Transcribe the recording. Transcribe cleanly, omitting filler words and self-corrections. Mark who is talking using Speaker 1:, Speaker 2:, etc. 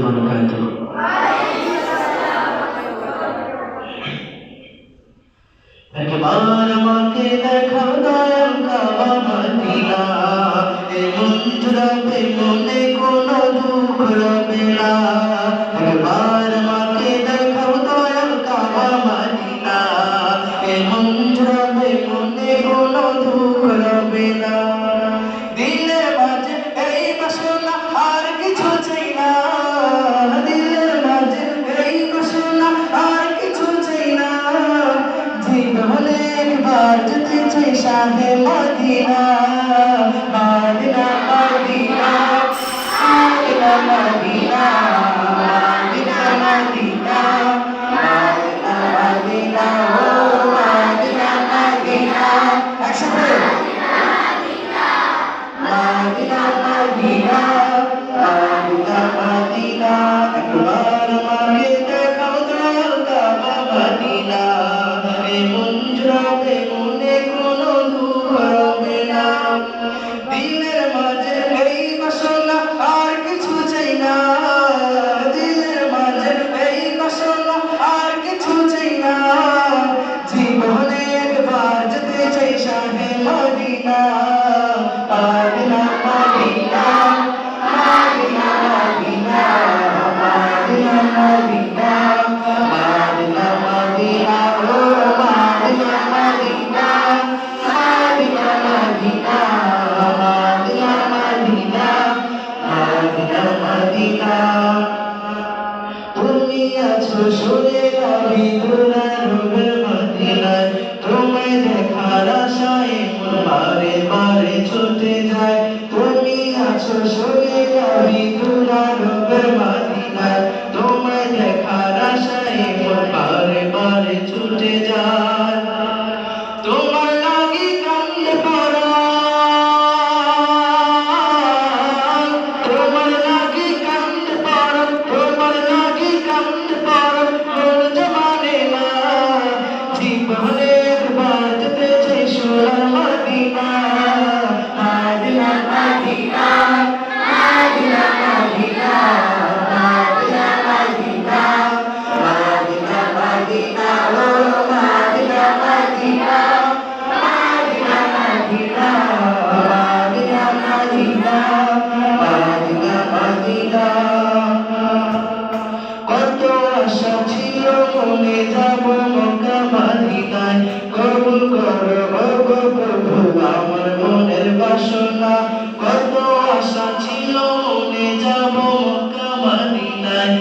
Speaker 1: বারাকাতুহু। একবার আমাকে দেখাও দয়াল কাবা মদিনা, এ মন জুড়াবে মনে কোনো দুঃখ রবে না। একবার আমাকে দেখাও দয়াল কাবা মদিনা, এ মন জুড়াবে মনে কোনো দুঃখ রবে না। দিলের মাঝে এই বাসনা আর কিছু চাই না, দিলের মাঝে এই বাসনা আর কিছু চাই না। জীবনে একবার যেতে চাই শাহে Medina, Medina Medina Medina Medina Medina Medina Medina Medina ও মদিনা মদিনা। একসাথে মদিনা মদিনা মদিনা মদিনা। একবার আমাকে দেখাও দয়াল কাবা মদিনা, এ মন জুড়াবে মনে কোনো দুঃখ রবে না। দিলের মাঝে এই বাসনা আর কিছু চাই না, দিলের মাঝে এই বাসনা আর কিছু চাই না। জীবনে একবার যেতে চাই শাহে Medina, Medina Medina Medina Medina Medina Medina Medina Medina ও Medina Medina Medina Medina Medina Medina Medina Medina. তুমি আছো শুয়ে আমি দুরারোগের মদিনায়, তোমায় দেখার আশায় মন বারে বারে ছুটে যায়। তুমি আছো শুয়ে আমি দুরারোগের মদিনায়, তোমায় দেখার আশায় মন বারে বারে ছুটে যায়। তোমার লাগি কান্দে পরাণ, তোমার লাগি কান্দে পরাণ, তোমার লাগি কান্দে পরাণ, মন জমানে না। জীবনে একবার যেতে চাই সোনার Medina, Medina Medina Medina Medina Medina Medina Medina Medina ও Medina Medina Medina Medina Medina Medina Medina Medina. কত আশা ছিল মনে যাব মক্কা মদিনায়, কবুল করো গো প্রভু আমার মনের বাসনা। কত আশা ছিল মনে যাব মক্কা মদিনায়,